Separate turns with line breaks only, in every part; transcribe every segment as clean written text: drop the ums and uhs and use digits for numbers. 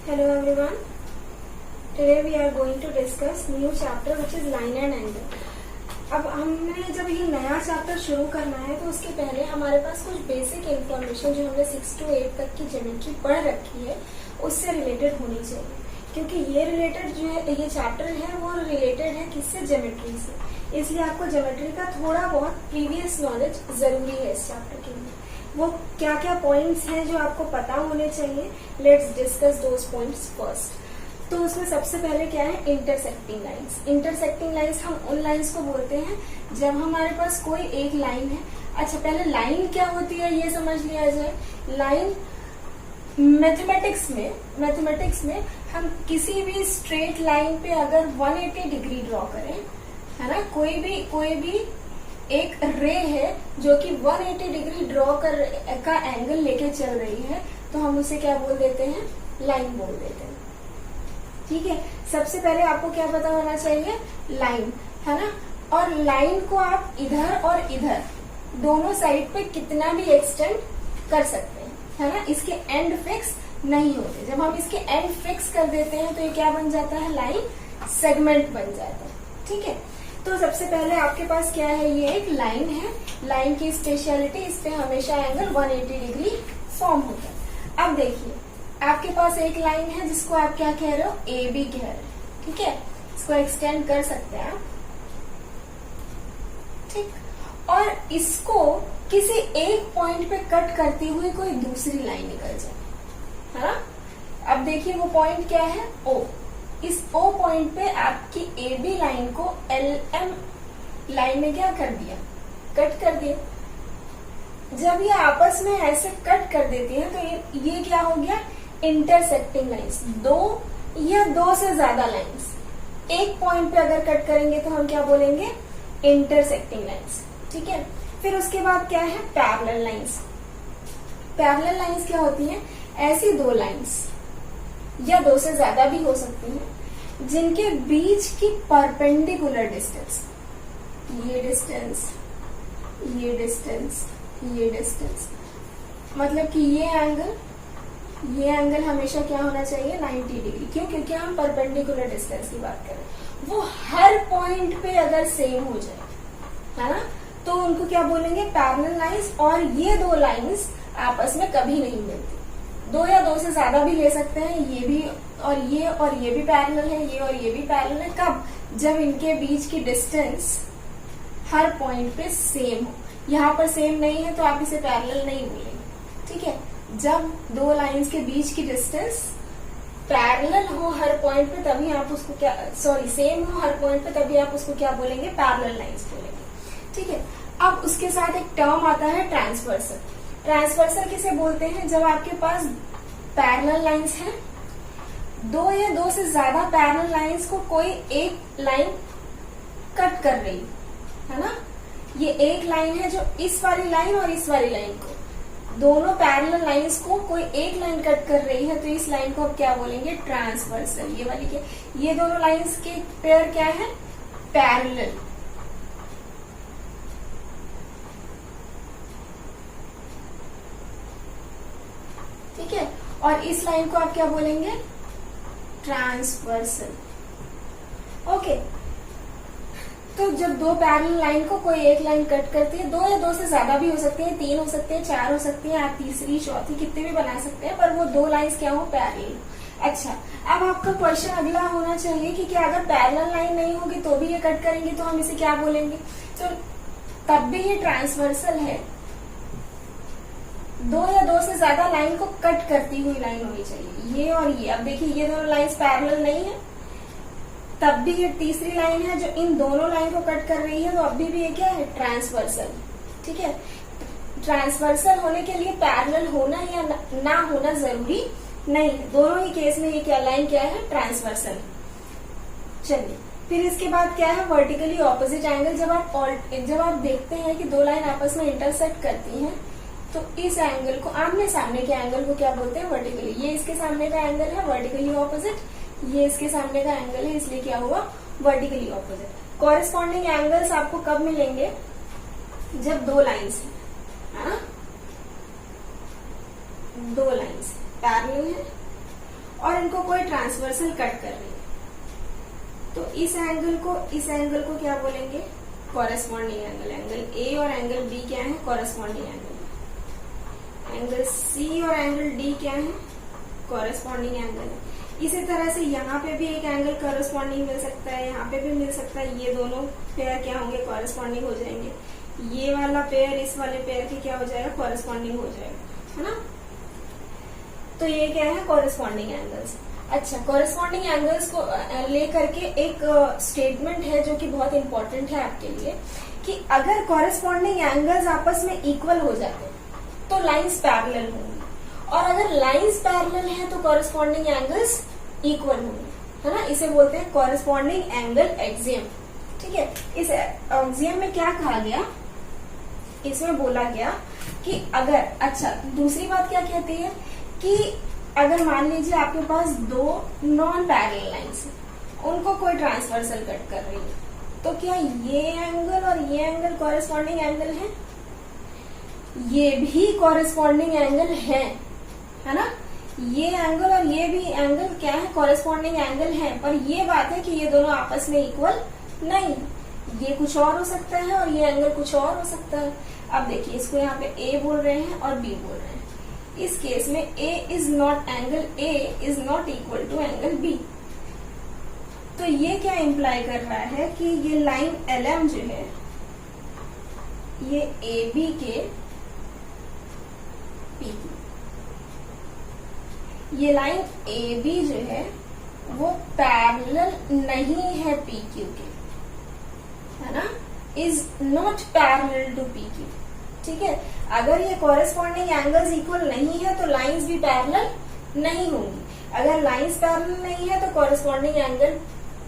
Hello everyone. Today we are going to discuss new chapter which is line and angle. अब हमने जब ये नया चैप्टर शुरू करना है तो उसके पहले हमारे पास कुछ बेसिक इन्फॉर्मेशन जो हमने 6 to 8 तक की ज्योमेट्री पढ़ रखी है उससे रिलेटेड होनी चाहिए, क्योंकि ये रिलेटेड जो है ये चैप्टर है वो रिलेटेड है किससे, ज्योमेट्री से। इसलिए आपको ज्योमेट्री का थोड़ा बहुत प्रीवियस नॉलेज जरूरी है इस चैप्टर के लिए। वो क्या क्या पॉइंट्स हैं जो आपको पता होने चाहिए, let's discuss those points first. तो उसमें सबसे पहले क्या है, इंटरसेक्टिंग लाइंस। इंटरसेक्टिंग लाइंस हम उन लाइंस को बोलते हैं जब हमारे पास कोई एक लाइन है। अच्छा, पहले लाइन क्या होती है ये समझ लिया जाए। लाइन मैथमेटिक्स में हम किसी भी स्ट्रेट लाइन पे अगर 180 डिग्री ड्रॉ करें, है ना, कोई भी एक रे है जो कि 180 डिग्री ड्रॉ का एंगल लेके चल रही है, तो हम उसे क्या बोल देते हैं, लाइन बोल देते हैं। ठीक है, सबसे पहले आपको क्या पता होना चाहिए, लाइन, है ना। और लाइन को आप इधर और इधर दोनों साइड पे कितना भी एक्सटेंड कर सकते हैं, है ना। इसके एंड फिक्स नहीं होते। जब हम इसके एंड फिक्स कर देते हैं तो ये क्या बन जाता है, लाइन सेगमेंट बन जाता है। ठीक है, तो सबसे पहले आपके पास क्या है, ये एक लाइन है। लाइन की स्पेशलिटी, इस पे हमेशा एंगल 180 डिग्री फॉर्म होता है। अब देखिए, आपके पास एक लाइन है जिसको आप क्या कह रहे हो, ए बी कह रहे हो। ठीक है, इसको एक्सटेंड कर सकते हैं आप। ठीक, और इसको किसी एक पॉइंट पे कट करती हुई कोई दूसरी लाइन निकल जाए, है ना। अब देखिए वो पॉइंट क्या है, ओ। इस ओ पॉइंट पे आपकी ए बी लाइन को एल एम लाइन ने क्या कर दिया, कट कर दिया। जब ये आपस में ऐसे कट कर देती है तो ये क्या हो गया, इंटरसेक्टिंग लाइंस। दो या दो से ज्यादा लाइंस एक पॉइंट पे अगर कट करेंगे तो हम क्या बोलेंगे, इंटरसेक्टिंग लाइंस। ठीक है, फिर उसके बाद क्या है, पैरेलल लाइंस। पैरेलल लाइंस क्या होती हैं, ऐसी दो लाइंस या दो से ज्यादा भी हो सकती हैं जिनके बीच की परपेंडिकुलर डिस्टेंस, ये डिस्टेंस, ये डिस्टेंस, ये डिस्टेंस, मतलब कि ये एंगल हमेशा क्या होना चाहिए, 90 डिग्री। क्यों, क्योंकि हम परपेंडिकुलर डिस्टेंस की बात करें। वो हर पॉइंट पे अगर सेम हो जाए, है ना, तो उनको क्या बोलेंगे, पैरेलल लाइंस। और ये दो लाइंस आपस में कभी नहीं मिलती। दो या दो से ज्यादा भी ले सकते हैं, ये भी और ये भी पैरेलल है, ये और ये भी पैरेलल है। कब, जब इनके बीच की डिस्टेंस हर पॉइंट पे सेम हो। यहाँ पर सेम नहीं है तो आप इसे पैरेलल नहीं बोलेंगे। ठीक है, जब दो लाइंस के बीच की डिस्टेंस पैरेलल हो हर पॉइंट पे तभी आप उसको क्या, सॉरी, सेम हो हर पॉइंट पे तभी आप उसको क्या बोलेंगे, पैरेलल लाइंस बोलेंगे। ठीक है, अब उसके साथ एक टर्म आता है ट्रांसवर्सल। ट्रांसवर्सल किसे बोलते हैं, जब आपके पास पैरेलल लाइंस हैं, दो या दो से ज्यादा पैरेलल लाइंस को कोई एक लाइन कट कर रही है ना। ये एक लाइन है जो इस वाली लाइन और इस वाली लाइन को, दोनों पैरेलल लाइंस को कोई एक लाइन कट कर रही है, तो इस लाइन को आप क्या बोलेंगे, ट्रांसवर्सल। ये वाली क्या, ये दोनों लाइंस के पेयर क्या है, पैरेलल। ठीक है, और इस लाइन को आप क्या बोलेंगे, ट्रांसवर्सल। ओके, तो जब दो पैरेलल लाइन को कोई एक लाइन कट करती है, दो या दो से ज्यादा भी हो सकती है, 3 हो सकते हैं, 4 हो सकती है, आप तीसरी चौथी कितने भी बना सकते हैं, पर वो दो लाइंस क्या हो, पैरेलल। अच्छा, अब आपका क्वेश्चन अगला होना चाहिए कि क्या अगर पैरेलल लाइन नहीं होगी तो भी ये कट करेंगे तो हम इसे क्या बोलेंगे, तो तब भी ये ट्रांसवर्सल है। दो या दो से ज्यादा लाइन को कट करती हुई लाइन होनी चाहिए, ये और ये। अब देखिए ये दोनों लाइंस पैरेलल नहीं है, तब भी ये तीसरी लाइन है जो इन दोनों लाइन को कट कर रही है, तो अभी भी ये क्या है, ट्रांसवर्सल। ठीक है, ट्रांसवर्सल होने के लिए पैरेलल होना या ना होना जरूरी नहीं है, दोनों ही केस में ये क्या लाइन क्या है, ट्रांसवर्सल। चलिए, फिर इसके बाद क्या है, वर्टिकली ऑपोजिट एंगल। जब आप देखते हैं कि दो लाइन आपस में इंटरसेक्ट करती हैं, तो इस एंगल को, आमने सामने के एंगल को क्या बोलते हैं, वर्टिकली। ये इसके सामने का एंगल है, वर्टिकली ऑपोजिट। ये इसके सामने का एंगल है, इसलिए क्या हुआ, वर्टिकली ऑपोजिट। कॉरेस्पॉन्डिंग एंगल्स आपको कब मिलेंगे, जब दो लाइंस है ना, दो लाइंस पैरेलल है और इनको कोई ट्रांसवर्सल कट कर रही है, तो इस एंगल को क्या बोलेंगे? Corresponding angle. एंगल ए और एंगल बी क्या है? Corresponding angle. एंगल सी और एंगल डी क्या है? कॉरेस्पॉन्डिंग एंगल है। इसी तरह से यहाँ पे भी एक एंगल कॉरेस्पॉन्डिंग मिल सकता है, यहाँ पे भी मिल सकता है। ये दोनों पेयर क्या होंगे? कॉरेस्पॉन्डिंग हो जाएंगे। ये वाला पेयर इस वाले पेयर की क्या हो जाएगा? कॉरेस्पॉन्डिंग हो जाएगा, है ना। तो ये क्या है? Corresponding angles. अच्छा, कॉरेस्पॉन्डिंग एंगल्स को लेकर के एक स्टेटमेंट है जो कि बहुत इंपॉर्टेंट है आपके लिए, कि अगर कॉरेस्पॉन्डिंग एंगल्स आपस में इक्वल हो जाते हैं तो लाइंस पैरेलल होंगी, और अगर लाइंस पैरेलल है तो कॉरेस्पॉन्डिंग एंगल्स इक्वल होंगे, है ना। इसे बोलते हैं कॉरेस्पॉन्डिंग एंगल एक्सियम। ठीक है, इस एक्सियम में क्या कहा गया? इसमें बोला गया कि अगर, अच्छा दूसरी बात क्या कहती है कि अगर मान लीजिए आपके पास दो नॉन पैरेलल लाइंस है, उनको कोई ट्रांसवर्सल कट कर रही है, तो क्या ये एंगल और ये एंगल कॉरेस्पॉन्डिंग एंगल है? ये भी कॉरेस्पॉन्डिंग एंगल है ना। ये एंगल और ये भी एंगल क्या है? कॉरेस्पॉन्डिंग एंगल है, पर ये बात है कि ये दोनों आपस में इक्वल नहीं। ये कुछ और हो सकता है और ये एंगल कुछ और हो सकता है। अब देखिए, इसको यहाँ पे ए बोल रहे हैं और बी बोल रहे हैं। इस केस में A is not equal to angle B. तो ये क्या इंप्लाई कर रहा है कि ये लाइन LM जो है, ये AB के PQ, ये लाइन AB जो है वो पैरेलल नहीं है PQ के, है ना, is not parallel to PQ। ठीक है, अगर ये कॉरेस्पॉन्डिंग एंगल्स इक्वल नहीं है तो लाइंस भी पैरेलल नहीं होंगी। अगर लाइंस पैरेलल नहीं है तो कॉरेस्पॉन्डिंग एंगल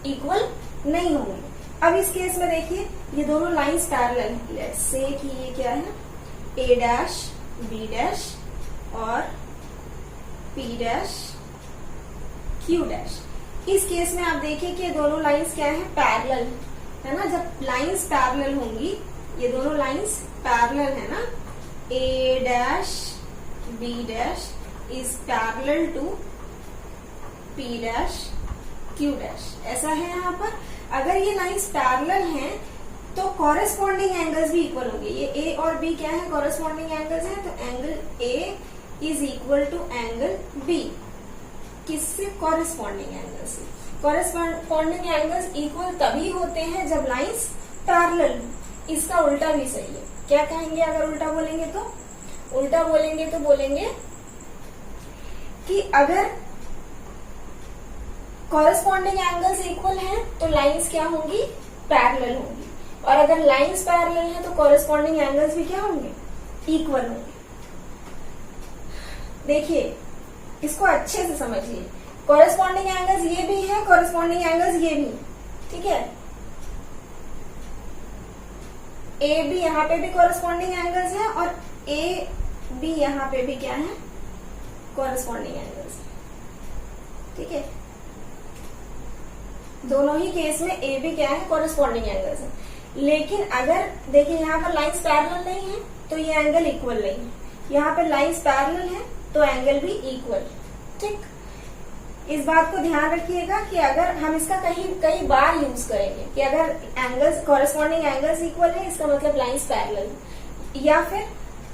इक्वल नहीं होंगे। अब इस केस में देखिए, ये दोनों लाइंस पैरेलल हैं। लेट्स से कि ये क्या है? A डैश B डैश और P डैश Q डैश। इस केस में आप देखिए कि ये दोनों लाइंस क्या है? पैरेलल है ना। जब लाइंस पैरेलल होंगी, ये दोनों लाइंस पैरेलल है ना, A dash B dash is parallel to P dash Q dash, ऐसा है यहाँ पर। अगर ये लाइंस पैरेलल हैं तो कॉरेस्पॉन्डिंग एंगल्स भी इक्वल होंगे। ये A और B क्या है? कॉरेस्पॉन्डिंग एंगल्स हैं, तो angle A is equal to angle B। किससे? कॉरेस्पॉन्डिंग एंगल से। कॉरेस्पॉन्डिंग एंगल्स इक्वल तभी होते हैं जब लाइंस पैरेलल हो। इसका उल्टा भी सही है। क्या कहेंगे अगर उल्टा बोलेंगे तो? उल्टा बोलेंगे तो बोलेंगे कि अगर कॉरेस्पॉन्डिंग एंगल्स इक्वल हैं तो लाइंस क्या होंगी? पैरेलल होंगी, और अगर लाइंस पैरेलल हैं तो कॉरेस्पॉन्डिंग एंगल्स भी क्या होंगे? इक्वल होंगे। देखिए, इसको अच्छे से समझिए। कॉरेस्पॉन्डिंग एंगल्स ये भी है, कॉरेस्पॉन्डिंग एंगल्स ये भी, ठीक है। ए बी यहाँ पे भी कॉरेस्पॉन्डिंग एंगल्स है और ए बी यहाँ पे भी क्या है? कॉरेस्पॉन्डिंग एंगल्स, ठीक है। दोनों ही केस में ए बी क्या है? कॉरेस्पॉन्डिंग एंगल्स है। लेकिन अगर देखिए यहाँ पर लाइंस पैरेलल नहीं है तो ये एंगल इक्वल नहीं है, यहाँ पर लाइंस पैरेलल है तो एंगल भी इक्वल, ठीक। इस बात को ध्यान रखिएगा कि अगर हम इसका कई बार यूज करेंगे कि अगर एंगल्स कॉरेस्पॉन्डिंग एंगल्स इक्वल है इसका मतलब लाइंस पैरेलल, या फिर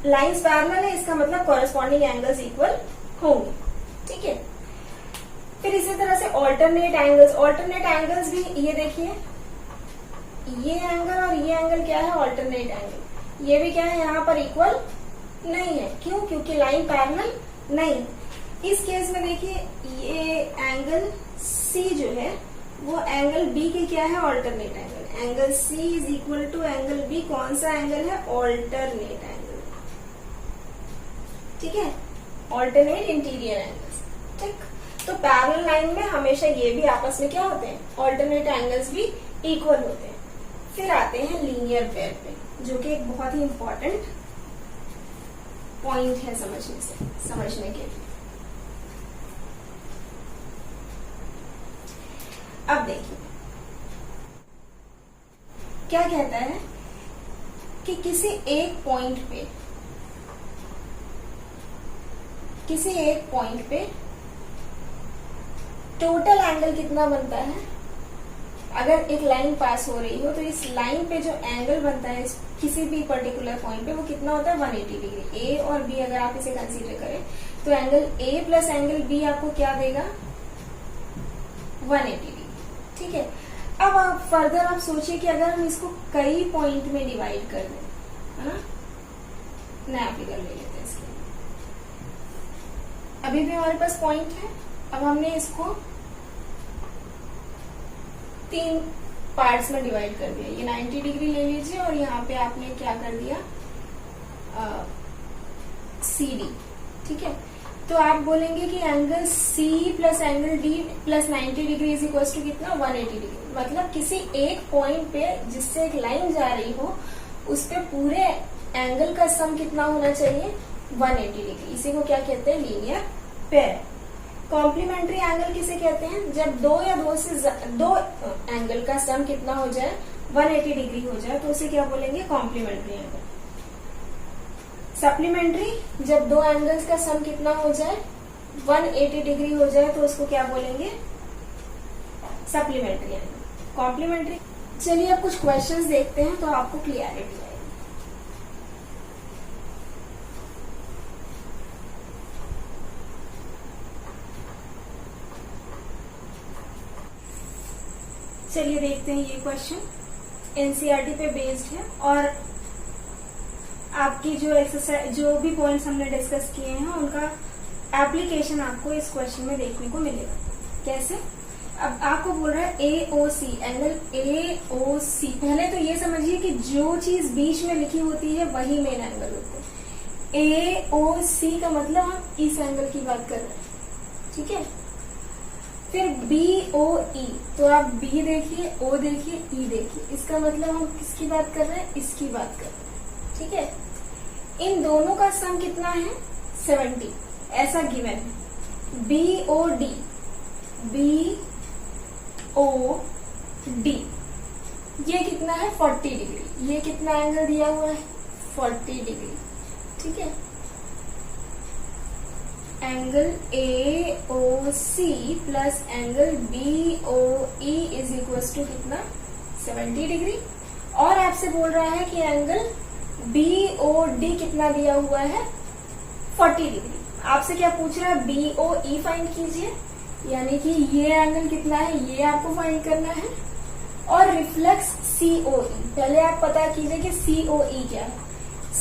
लाइंस पैरेलल है इसका मतलब कॉरेस्पॉन्डिंग एंगल्स इक्वल होंगे, ठीक है। फिर इसी तरह से ऑल्टरनेट एंगल्स भी, ये देखिए ये एंगल और ये एंगल क्या है? Alternate angle. ये भी क्या है? यहाँ पर इक्वल नहीं है। क्यों? क्योंकि लाइन पैरेलल नहीं। इस केस में देखिए ये एंगल C जो है वो एंगल B के क्या है? Alternate angle. Angle C is equal to angle B। कौन सा एंगल है? ऑल्टरनेट एंगल, ठीक है। ऑल्टरनेट इंटीरियर एंगल्स, ठीक। तो पैरेलल लाइन में हमेशा ये भी आपस में क्या होते हैं? ऑल्टरनेट एंगल्स भी इक्वल होते हैं। फिर आते हैं लीनियर पेयर पे, जो कि एक बहुत ही इंपॉर्टेंट पॉइंट है समझने के लिए। अब देखिए क्या कहता है कि किसी एक पॉइंट पे टोटल एंगल कितना बनता है? अगर एक लाइन पास हो रही हो तो इस लाइन पे जो एंगल बनता है किसी भी पर्टिकुलर पॉइंट पे वो कितना होता है? 180 डिग्री। ए और बी अगर आप इसे कंसीडर करें तो angle A plus angle B आपको क्या देगा? 180 डिग्री। ठीक है, अब आप फर्दर आप सोचिए कि अगर हम इसको कई पॉइंट में डिवाइड कर दें, है ना, नया फिगर ले लेते हैं इसके लिए। अभी भी हमारे पास पॉइंट है, अब हमने इसको 3 पार्ट्स में डिवाइड कर दिया। ये 90 डिग्री ले लीजिए और यहाँ पे आपने क्या कर दिया? CD। ठीक है, तो आप बोलेंगे कि angle C plus angle D plus 90 degree is equal to कितना? 180 डिग्री। मतलब किसी एक पॉइंट पे जिससे एक लाइन जा रही हो उस पे पूरे एंगल का सम कितना होना चाहिए? 180 डिग्री। इसी को क्या कहते हैं? Linear pair. कॉम्प्लीमेंट्री एंगल किसे कहते हैं? जब दो या दो एंगल का सम कितना हो जाए? 180 डिग्री हो जाए तो उसे क्या बोलेंगे? Complementary angle. सप्लीमेंट्री, जब दो एंगल्स का सम कितना हो जाए? 180 डिग्री हो जाए तो उसको क्या बोलेंगे? Supplementary angle. कॉम्प्लीमेंट्री। चलिए अब कुछ क्वेश्चंस देखते हैं तो आपको क्लियरिटी आएगी। चलिए देखते हैं ये क्वेश्चन। एनसीईआरटी पे बेस्ड है और आपकी जो एक्सरसाइज जो भी पॉइंट्स हमने डिस्कस किए हैं उनका एप्लीकेशन आपको इस क्वेश्चन में देखने को मिलेगा। कैसे? अब आपको बोल रहा है AOC, एंगल AOC। पहले तो ये समझिए कि जो चीज बीच में लिखी होती है वही मेन एंगल होता है। AOC का मतलब हम इस एंगल की बात कर रहे हैं। ठीक है, फिर BOE, तो आप B देखिए, O देखिए, E देखिए, इसका मतलब हम किसकी बात कर रहे हैं? इसकी बात कर रहे हैं। ठीक है, इन दोनों का सम कितना है? 70, ऐसा गिवन है। BOD, ये कितना है? 40 डिग्री। ये कितना एंगल दिया हुआ है? 40 डिग्री। ठीक है, angle AOC plus angle BOE is equal to कितना? 70 डिग्री। और आपसे बोल रहा है कि एंगल BOD कितना दिया हुआ है? 40 डिग्री। आपसे क्या पूछ रहा है? BOE फाइंड कीजिए, यानी कि ये एंगल कितना है ये आपको फाइंड करना है। और रिफ्लेक्स COE, पहले आप पता कीजिए कि COE क्या है।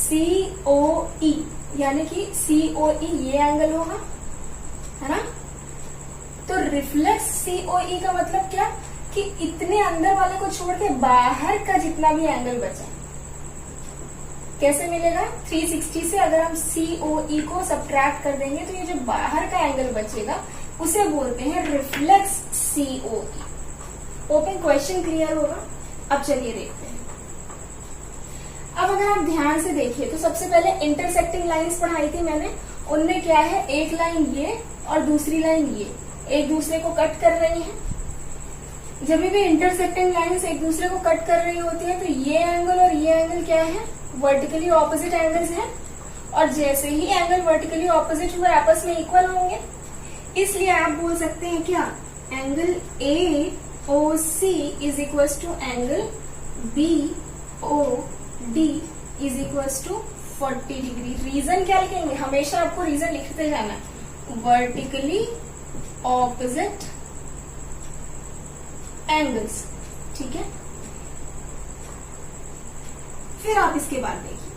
COE यानी कि COE ये एंगल होगा, है ना। तो रिफ्लेक्स COE का मतलब क्या? कि इतने अंदर वाले को छोड़ के बाहर का जितना भी एंगल बचा कैसे मिलेगा? 360 से अगर हम COE को सब्ट्रैक्ट कर देंगे तो ये जो बाहर का एंगल बचेगा उसे बोलते हैं reflex COE। Open question clear होगा? अब चलिए देखते हैं। अब अगर आप ध्यान से देखिए तो सबसे पहले इंटरसेक्टिंग लाइंस पढ़ाई थी मैंने, उनमें क्या है? एक लाइन ये और दूसरी लाइन ये एक दूसरे को कट कर रही है। जब भी इंटरसेक्टिंग लाइंस एक दूसरे को कट कर रही होती है तो ये एंगल और ये एंगल क्या है? वर्टिकली ऑपोजिट एंगल्स हैं। और जैसे ही एंगल वर्टिकली ऑपोजिट हुए आपस में इक्वल होंगे, इसलिए आप बोल सकते हैं क्या? Angle AOC is equal to angle BOD is equal to 40 degree. Reason क्या लिखेंगे? हमेशा आपको रीजन लिखते जाना है। Vertically opposite angles. ठीक है, फिर आप इसके बाद देखिए।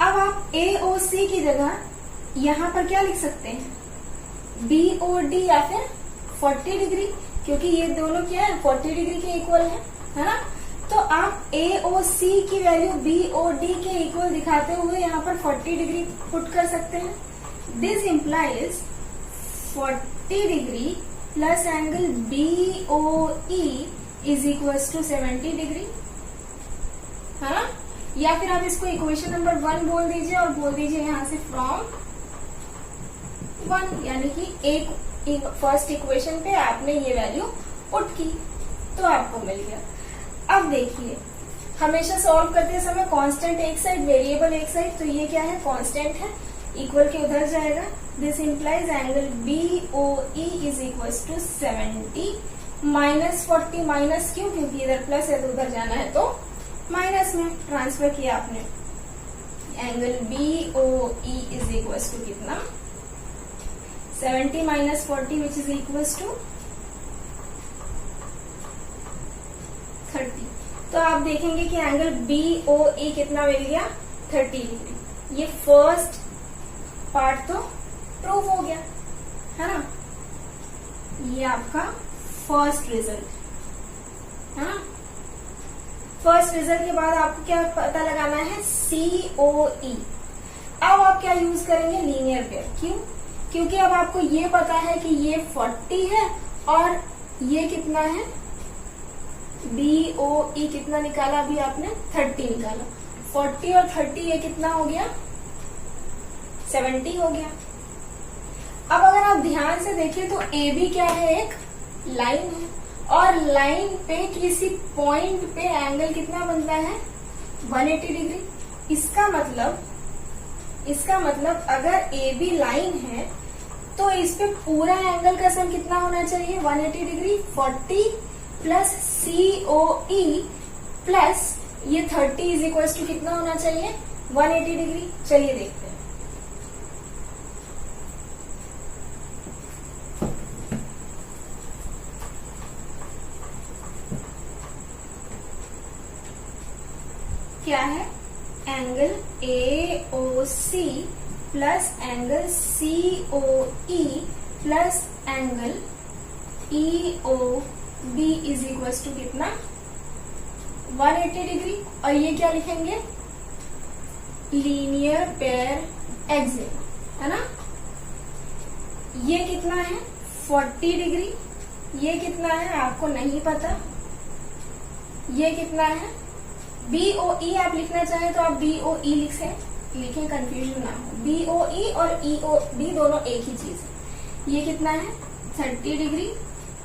अब आप AOC की जगह यहां पर क्या लिख सकते हैं? BOD या फिर 40 डिग्री, क्योंकि ये दोनों क्या है? 40 डिग्री के इक्वल है ना। तो आप AOC की वैल्यू BOD के इक्वल दिखाते हुए यहाँ पर 40 डिग्री पुट कर सकते हैं। This implies 40 degree plus angle BOE is equal to 70 degree, है ना। या फिर आप इसको इक्वेशन नंबर 1 बोल दीजिए और बोल दीजिए यहाँ से फ्रॉम 1, यानी कि एक फर्स्ट इक्वेशन पे आपने ये वैल्यू पुट की तो आपको मिल गया। अब देखिए, हमेशा सॉल्व करते समय कांस्टेंट एक साइड, वेरिएबल एक साइड, तो ये क्या है? कांस्टेंट है, इक्वल के उधर जाएगा। This implies angle BOE is equal to 70 minus 40। Minus क्यों? क्योंकि इधर प्लस है तो उधर जाना है तो माइनस में ट्रांसफर किया आपने। Angle BOE is equal to कितना? 70 minus 40 which is equal to 30। तो आप देखेंगे कि एंगल BOE कितना मिल गया? 30 डिग्री। ये फर्स्ट पार्ट तो प्रूव हो गया है ना। ये आपका फर्स्ट रिजल्ट है ना। फर्स्ट रिजल्ट के बाद आपको क्या पता लगाना है? COE। अब आप क्या यूज करेंगे? Linear pair. क्यों? क्योंकि अब आपको ये पता है कि ये 40 है और ये कितना है? BOE कितना निकाला अभी आपने? 30 निकाला। 40 और 30 ये कितना हो गया? 70 हो गया। अब अगर आप ध्यान से देखें तो AB क्या है? एक लाइन है और लाइन पे किसी पॉइंट पे एंगल कितना बनता है? 180 डिग्री। इसका मतलब अगर AB लाइन है तो इस पे पूरा एंगल का सम कितना होना चाहिए? 180 डिग्री। 40 प्लस COE प्लस ये 30 इज इक्वल टू कितना होना चाहिए? 180 डिग्री। चलिए देखते हैं। क्या है? Angle AOC plus angle COE plus angle EOB is equal to कितना? 180 डिग्री। और ये क्या लिखेंगे? लीनियर पेयर एक्सिस है ना। ये कितना है? 40 डिग्री। ये कितना है आपको नहीं पता। ये कितना है? BOE आप लिखना चाहें तो आप BOE लिखें, कंफ्यूजन ना हो। BOE और EOB दोनों एक ही चीज है। ये कितना है? 30 डिग्री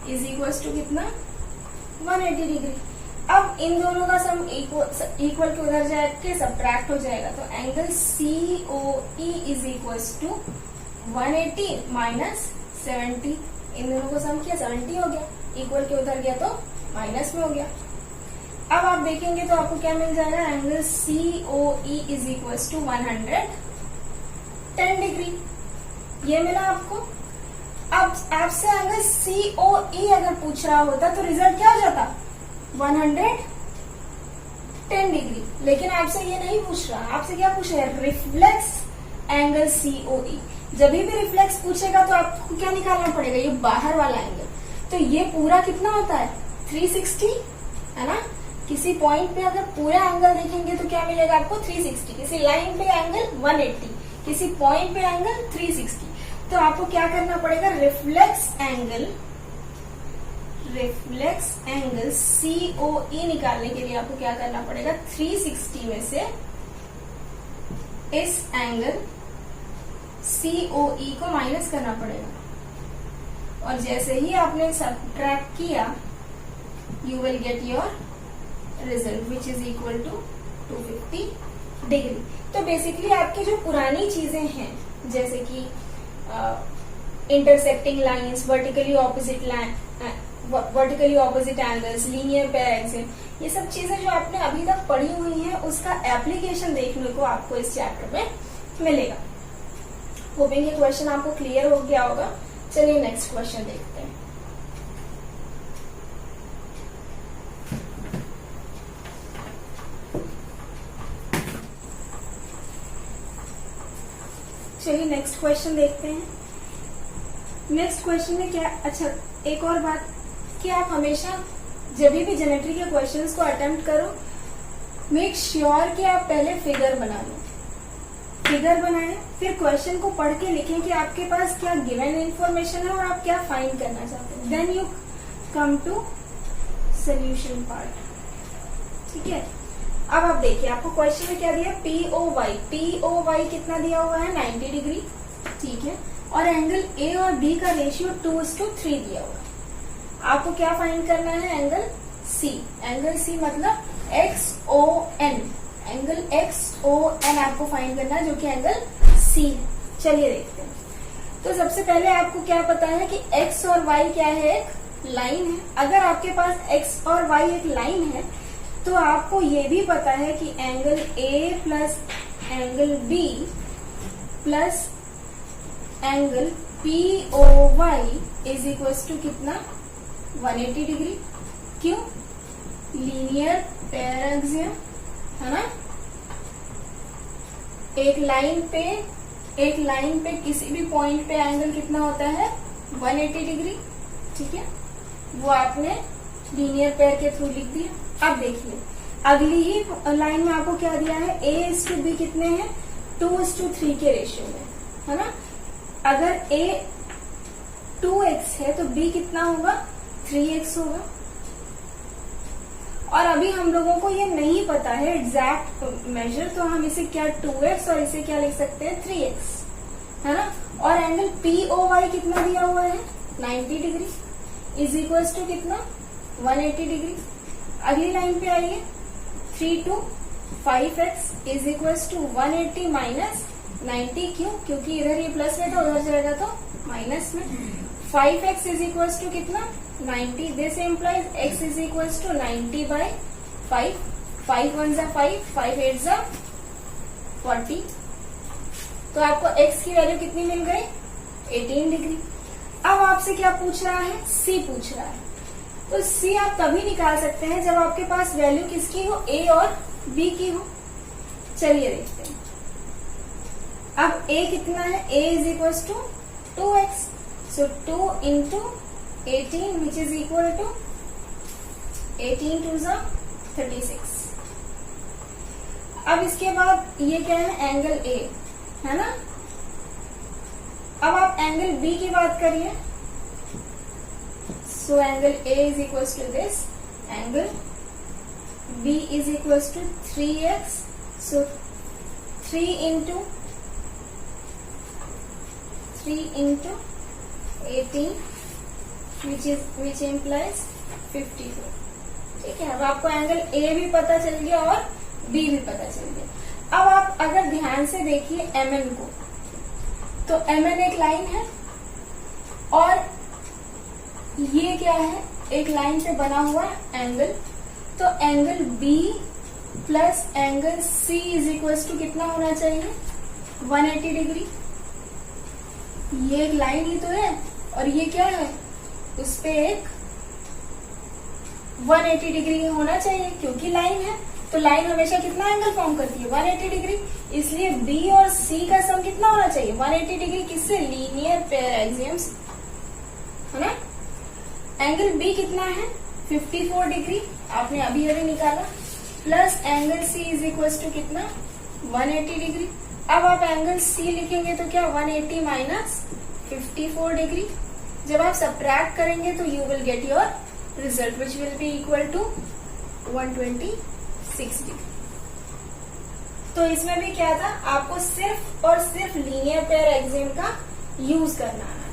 इज इक्वल टू कितना? 180 डिग्री। अब इन दोनों का सम इक्वल टू उधर जाके सब्ट्रैक्ट हो जाएगा तो angle COE is equal to 180 minus 70। इन दोनों को सम किया 70 हो गया। इक्वल के उधर गया तो माइनस में हो गया। अब आप देखेंगे तो आपको क्या मिल जाएगा? Angle COE is equal to 110 degree. ये मिला आपको। अब आपसे एंगल COE अगर पूछ रहा होता तो रिजल्ट क्या हो जाता? 110 डिग्री। लेकिन आपसे ये नहीं पूछ रहा। आपसे क्या पूछ रहा है? Reflex angle COE। जब भी रिफ्लेक्स पूछेगा तो आपको क्या निकालना पड़ेगा? ये बाहर वाला एंगल। तो ये पूरा कितना होता है? 360 है ना। किसी पॉइंट पे अगर पूरा एंगल देखेंगे तो क्या मिलेगा आपको? 360। किसी लाइन पे एंगल 180, किसी पॉइंट पे एंगल 360। तो आपको क्या करना पड़ेगा? रिफ्लेक्स एंगल COE निकालने के लिए आपको क्या करना पड़ेगा? 360 में से इस एंगल COE को माइनस करना पड़ेगा। और जैसे ही आपने सब्ट्रैक्ट किया you will get your result which is equal to 250 degree. तो बेसिकली आपकी जो पुरानी चीजें हैं जैसे कि intersecting lines, vertically opposite angles, linear pair axis, ये सब चीजें जो आपने अभी तक पढ़ी हुई हैं उसका एप्लीकेशन देखने को आपको इस चैप्टर में मिलेगा। होपिंग ये क्वेश्चन आपको क्लियर हो गया होगा। चलिए नेक्स्ट क्वेश्चन देखते हैं। चलिए नेक्स्ट क्वेश्चन देखते हैं। नेक्स्ट क्वेश्चन में क्या, अच्छा एक और बात कि आप हमेशा जब भी ज्योमेट्री के क्वेश्चंस को अटेम्प्ट करो मेक श्योर कि आप पहले फिगर बना लो। फिगर बनाएं, फिर क्वेश्चन को पढ़ के लिखें कि आपके पास क्या गिवन इन्फॉर्मेशन है और आप क्या फाइंड करना चाहते हैं। Then you come to solution part. ठीक है। अब आप देखिए आपको क्वेश्चन में क्या दिया? POY कितना दिया हुआ है? 90 डिग्री। ठीक है। और एंगल A और B का रेशियो 2:3 दिया हुआ है। आपको क्या फाइंड करना है? Angle C। एंगल C मतलब XON। एंगल XON आपको फाइंड करना है जो कि एंगल C है। चलिए देखते हैं। तो सबसे पहले आपको क्या पता है कि x और y क्या है, एक लाइन है। अगर आपके पास x और y एक लाइन है तो आपको ये भी पता है कि angle A plus angle B plus angle POY is equal to कितना, 180 डिग्री। क्यों? लीनियर पेयर एक्सियम है ना। एक लाइन पे किसी भी पॉइंट पे एंगल कितना होता है, 180 डिग्री। ठीक है, वो आपने लीनियर पेयर के थ्रू लिख दिया। अब देखिए अगली ही लाइन में आपको क्या दिया है, A/B कितने हैं, 2:3 के रेशियो में, है ना। अगर A 2x है तो B कितना होगा, 3x होगा। और अभी हम लोगों को ये नहीं पता है एग्जैक्ट मेजर, तो हम इसे क्या 2x और इसे क्या लिख सकते हैं, 3x, है ना। और एंगल POY कितना दिया हुआ है, 90 डिग्री इज इक्वल टू कितना, 180 डिग्री। अगली लाइन पे आइए, 3 to 5x is equal to 180 minus 90। क्यों? क्योंकि इधर ये प्लस में था, उधर जाएगा तो माइनस में। 5x इज इक्वल टू कितना, 90। This implies x is equal to 90 by 5। 5 1 जा 5, 5 8 जा 40। तो आपको x की वैल्यू कितनी मिल गई, 18 डिग्री। अब आपसे क्या पूछ रहा है, c पूछ रहा है। तो c आप तभी निकाल सकते हैं जब आपके पास वैल्यू किसकी हो, a और b की हो। चलिए देखते हैं। अब a कितना है, a is equal to 2x, so 2 into 18 which is equal to 18 2 जा 36। अब इसके बाद ये क्या है, एंगल A है ना। अब आप एंगल B की बात करिए, so angle A is equal to this, angle B is equal to 3x, so 3 into 18 which implies 54। ठीक है, अब आपको एंगल A भी पता चल गया और B भी पता चल गया। अब आप अगर ध्यान से देखिए MN को, तो MN एक लाइन है और ये क्या है, एक लाइन पे बना हुआ एंगल। तो angle B plus angle C is equal to कितना होना चाहिए, 180 डिग्री। ये एक लाइन ही तो है और ये क्या है, उस पे एक 180 डिग्री होना चाहिए क्योंकि लाइन है। तो लाइन हमेशा कितना एंगल फॉर्म करती है, 180 डिग्री। इसलिए B और C का सम कितना होना चाहिए, 180 डिग्री। किससे, लीनियर पेयर एक्सियम्स, है ना। एंगल B कितना है, 54 डिग्री, आपने अभी निकाला, plus angle C is equal to कितना, 180 डिग्री। अब आप एंगल C लिखेंगे तो क्या, 180 माइनस 54 डिग्री। जब आप सब्ट्रैक्ट करेंगे तो you will get your result which will be equal to 126 degree. तो इसमें भी क्या था, आपको सिर्फ और सिर्फ लीनियर पेयर एक्सियम का यूज करना है।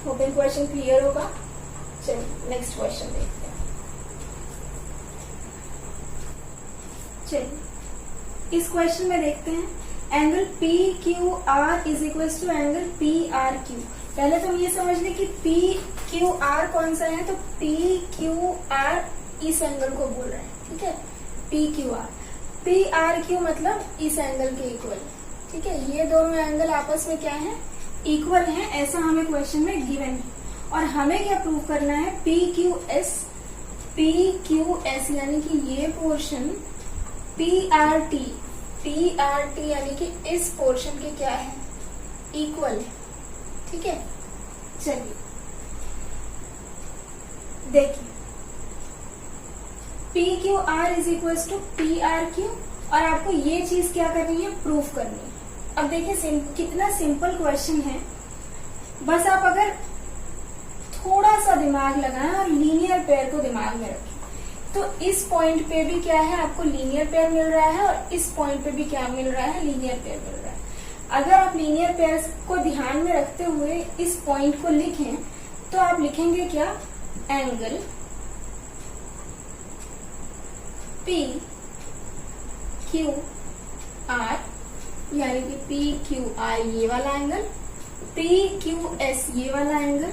होपिंग क्वेश्चन क्लियर होगा। चलिए नेक्स्ट क्वेश्चन देखते हैं। चलिए इस क्वेश्चन में देखते हैं angle P Q R is equal to angle P R Q. पहले तो ये समझ लें कि पी क्यू आर कौन सा है, तो पी क्यू आर इस एंगल को बोल रहे हैं, ठीक है, P Q are. P R Q मतलब इस एंगल के इक्वल, ठीक है। ये दोनों एंगल आपस में क्या है, इक्वल है, ऐसा हमें क्वेश्चन में गिवन है। और हमें क्या प्रूव करना है, पी क्यू एस यानी कि ये पोर्शन पी आर टी यानी कि इस पोर्शन के क्या है, इक्वल है, ठीक है। चलिए देखिए, P Q R is equal to P R Q, और आपको ये चीज क्या करनी है, प्रूफ करनी है। अब देखिए कितना सिंपल क्वेश्चन है, बस आप अगर थोड़ा सा दिमाग लगाएं और लीनियर पेयर को दिमाग में रखें, तो इस पॉइंट पे भी क्या है, आपको लीनियर पेयर मिल रहा है, और इस पॉइंट पे भी क्या मिल रहा है, लीनियर पेयर मिल रहा है। अगर आप लीनियर पेयर को ध्यान में रखते हुए इस पॉइंट को लिखें, तो आप लिखेंगे क्या, एंगल पी क्यू आर, यानी कि पी क्यू आर ये वाला एंगल, पी क्यू एस ये वाला angle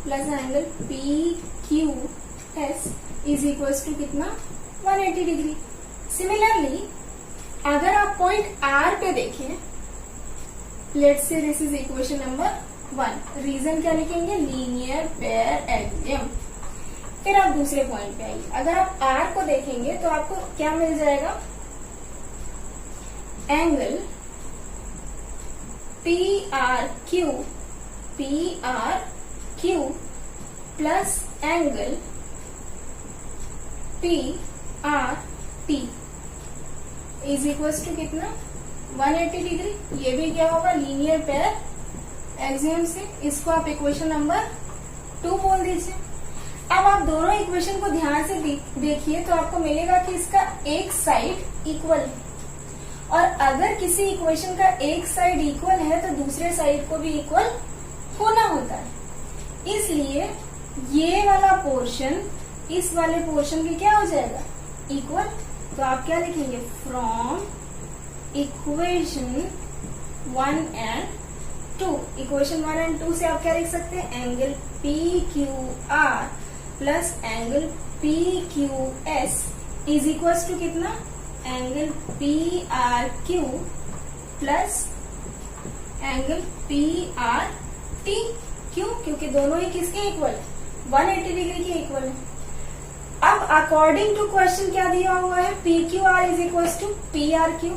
plus angle P Q S is equal to कितना 180 डिग्री। सिमिलरली अगर आप पॉइंट आर पे देखें, let's say this is equation number 1, reason क्या लिखेंगे, लीनियर पेयर एक्सियम। फिर आप दूसरे पॉइंट पे आइए, अगर आप आर को देखेंगे तो आपको क्या मिल जाएगा, angle P R Q plus angle P R T is equal to कितना 180 डिग्री। ये भी क्या होगा, लीनियर पेयर एक्सियम से। इसको आप इक्वेशन नंबर 2 बोल दीजिए। अब आप दोनों इक्वेशन को ध्यान से देखिए तो आपको मिलेगा कि इसका एक साइड इक्वल है, और अगर किसी इक्वेशन का एक साइड इक्वल है तो दूसरे साइड को भी इक्वल होना होता है। इसलिए ये वाला पोर्शन इस वाले पोर्शन के क्या हो जाएगा, इक्वल। तो आप क्या लिखेंगे, from equation 1 and 2, equation 1 and 2 से आप क्या लिख सकते हैं, angle P Q R plus angle P Q S is equal to कितना, angle P R Q plus angle P R T. क्यों, क्योंकि दोनों ही किसके इक्वल है, 180 डिग्री के इक्वल है। अब अकॉर्डिंग टू क्वेश्चन क्या दिया हुआ है, P Q R is equal to P R Q,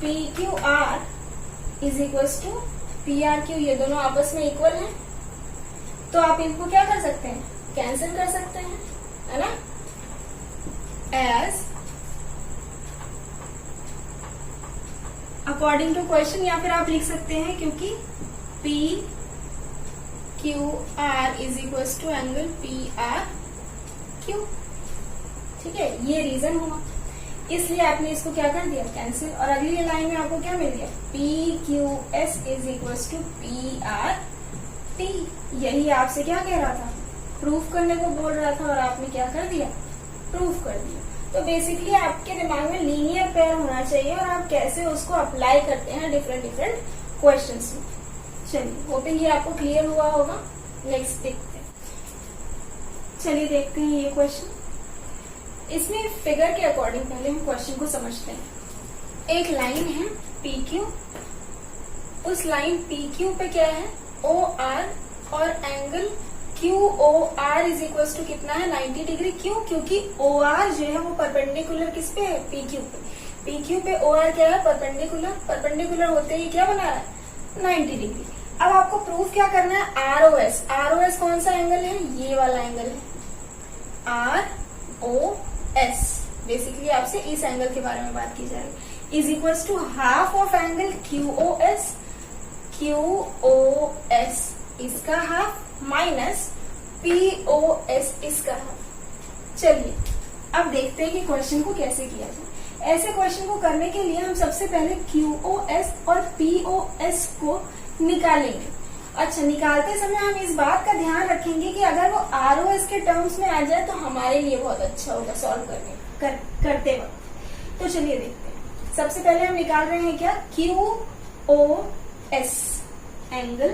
P Q R is equal to P R Q, ये दोनों आपस में इक्वल हैं। तो आप इनको क्या कर सकते हैं, कैंसिल कर सकते हैं, है ना, एज अकॉर्डिंग टू क्वेश्चन, या फिर आप लिख सकते हैं क्योंकि P Q R is equal to angle P R Q. ठीक है, ये रीजन हुआ, इसलिए आपने इसको क्या कर दिया, कैंसिल। और अगली लाइन में आपको क्या मिल गया, P Q S is equal to P R T. यही आपसे क्या कह रहा था, प्रूफ करने को बोल रहा था, और आपने क्या कर दिया, प्रूफ कर दिया। तो बेसिकली आपके दिमाग में लीनियर पेयर होना चाहिए, और आप कैसे उसको अप्लाई करते हैं डिफरेंट क्वेश्चंस में। चलिए, होपिंग ये आपको क्लियर हुआ होगा। नेक्स्ट देखते हैं, चलिए देखते हैं ये क्वेश्चन। इसमें फिगर के अकॉर्डिंग पहले हम क्वेश्चन को समझते हैं। एक लाइन है PQ, उस लाइन PQ पे क्या है, OR, और angle QOR is equal to कितना है, 90 डिग्री। क्यों, क्योंकि OR जो है वो परपेंडिकुलर किस पे है, PQ पे। PQ पे OR क्या है, परपेंडिकुलर होते ही क्या बना रहा है, 90 डिग्री। अब आपको प्रूफ क्या करना है, ROS कौन सा एंगल है, ये वाला एंगल है, ROS। बेसिकली आपसे इस एंगल के बारे में बात की जाएगी, is equal to half of angle QOS इसका हाफ माइनस POS इसका हाफ। चलिए अब देखते हैं कि क्वेश्चन को कैसे किया जाए। ऐसे क्वेश्चन को करने के लिए हम सबसे पहले QOS और POS को निकालेंगे। अच्छा, निकालते समय हम इस बात का ध्यान रखेंगे कि अगर वो ROS के टर्म्स में आ जाए तो हमारे लिए बहुत अच्छा होगा सॉल्व करते वक्त। तो चलिए देखते हैं। सबसे पहले हम निकाल रहे हैं क्या, QOS एंगल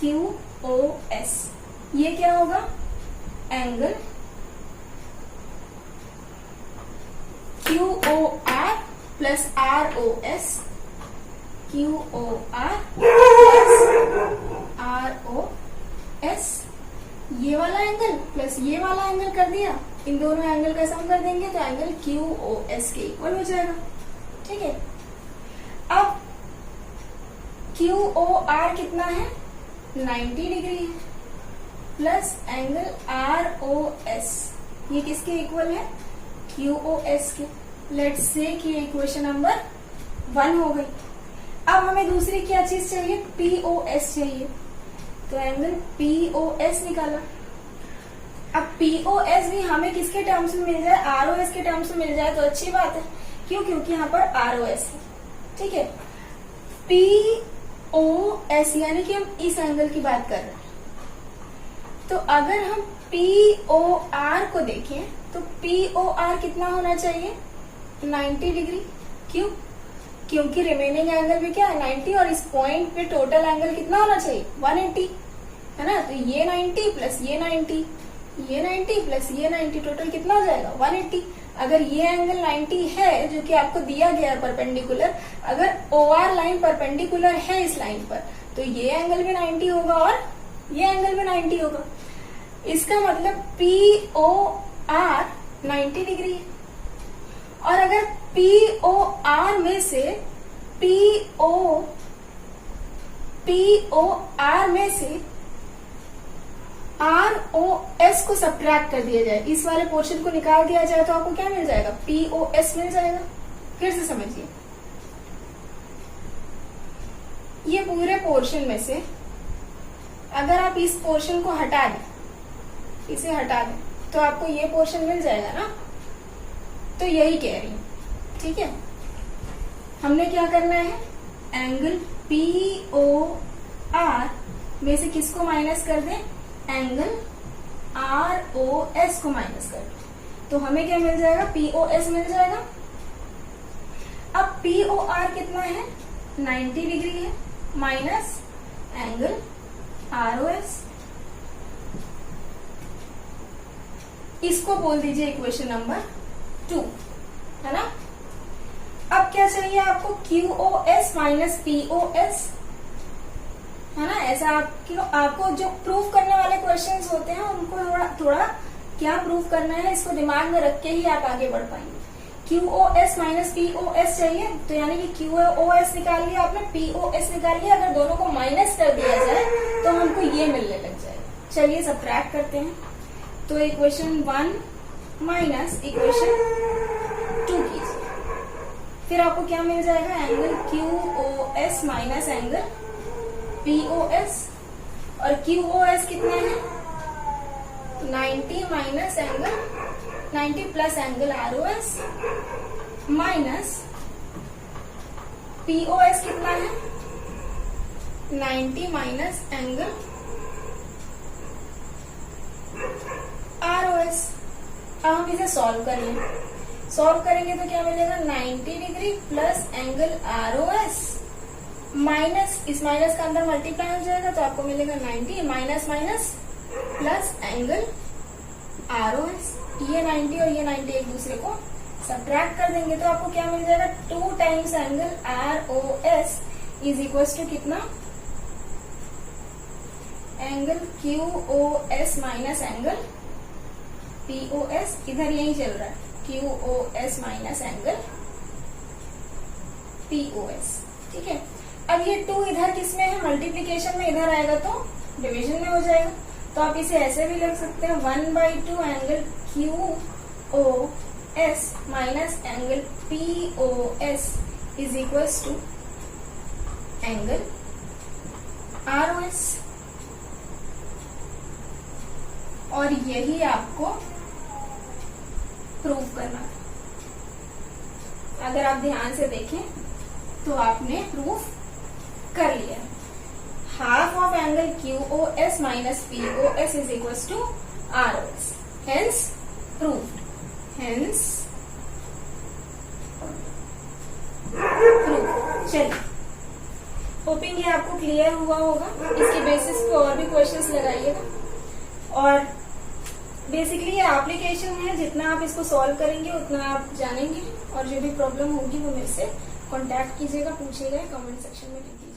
QOS, ये क्या होगा, angle QOR plus ROS, QOR plus ROS, ये वाला एंगल प्लस ये वाला एंगल कर दिया, इन दोनों एंगल का सम कर देंगे तो एंगल QOS के इक्वल हो जाएगा। ठीक है, अब QOR कितना है, 90 डिग्री है, प्लस एंगल ROS ये किसके इक्वल है, QOS के। लेट्स से कि इक्वेशन नंबर 1 हो गई। अब हमें दूसरी क्या चीज चाहिए, POS चाहिए, तो एंगल POS निकाला। अब POS भी हमें किसके टर्म्स में मिल जाए, ROS के टर्म्स में मिल जाए तो अच्छी बात है। क्यों, क्योंकि यहाँ पर ROS है। ठीक है, POS यानी कि हम इस एंगल की बात कर रहे हैं। तो अगर हम POR को देखें तो POR कितना होना चाहिए, 90 डिग्री। क्यों, क्योंकि रिमेनिंग एंगल भी क्या है 90 और इस पॉइंट पे टोटल एंगल कितना होना चाहिए 180 है ना। तो ये 90 प्लस ये 90, ये 90 प्लस ये 90 टोटल कितना हो जाएगा 180। अगर ये एंगल 90 है जो कि आपको दिया गया है परपेंडिकुलर, अगर OR लाइन परपेंडिकुलर है इस लाइन पर तो ये एंगल भी 90 होगा और ये एंगल भी 90 होगा। इसका मतलब POR 90 डिग्री है। और अगर POR में से POR में से ROS को सब्ट्रैक्ट कर दिया जाए, इस वाले पोर्शन को निकाल दिया जाए तो आपको क्या मिल जाएगा POS मिल जाएगा। फिर से समझिए, ये पूरे पोर्शन में से अगर आप इस पोर्शन को हटा दें, इसे हटा दें तो आपको ये पोर्शन मिल जाएगा ना। तो यही कह रही हूं, ठीक है। हमने क्या करना है, एंगल POR में से किसको माइनस कर दें, एंगल ROS को माइनस कर दें तो हमें क्या मिल जाएगा POS मिल जाएगा। अब POR कितना है 90 डिग्री है माइनस एंगल ROS, इसको बोल दीजिए इक्वेशन नंबर 2 है ना। अब क्या चाहिए आपको QOS माइनस POS है ना। ऐसा आपको जो प्रूफ करने वाले क्वेश्चंस होते हैं उनको थोड़ा क्या प्रूफ करना है इसको दिमाग में रख के ही आप आगे बढ़ पाएंगे। QOS माइनस POS चाहिए तो यानी कि QOS निकाल लिया आपने, POS निकाल लिया। अगर दोनों को माइनस कर दिया जाए तो हमको ये मिलने लग जाएगा। चलिए सब्ट्रैक्ट करते हैं। तो इक्वेशन 1 माइनस इक्वेशन 2 कीजिए, फिर आपको क्या मिल जाएगा angle QOS minus angle POS। और QOS कितना है 90 minus angle 90 plus angle ROS minus POS कितना है 90 माइनस एंगल ROS। अब हम इसे सॉल्व करेंगे, सॉल्व करेंगे तो क्या मिलेगा 90 degree plus angle ROS minus इस माइनस का अंदर मल्टीप्लाई हो जाएगा तो आपको मिलेगा 90 minus minus plus angle ROS। ये 90 और ये 90 एक दूसरे को सब्ट्रैक्ट कर देंगे तो आपको क्या मिल जाएगा 2 times angle ROS is equal to कितना angle QOS minus angle POS। इधर यही चल रहा है QOS माइनस एंगल POS, ठीक है। अब ये 2 इधर किसमें है मल्टीप्लीकेशन में, इधर आएगा तो डिवीजन में हो जाएगा। तो आप इसे ऐसे भी लिख सकते हैं 1/2 angle QOS minus angle POS is equal to angle ROS। और यही आपको प्रूव करना है। अगर आप ध्यान से देखें तो आपने प्रूफ कर लिया। Half of angle QOS minus POS is equal to ROS, hence proved, hence prove. चलिए, होपिंग ये आपको क्लियर हुआ होगा। इसके बेसिस पे और भी क्वेश्चंस लगाइएगा। और बेसिकली ये एप्लीकेशन है, जितना आप इसको सॉल्व करेंगे उतना आप जानेंगे। और जो भी प्रॉब्लम होगी वो मेरे से कांटेक्ट कीजिएगा, पूछिएगा, कमेंट सेक्शन में लिखिए।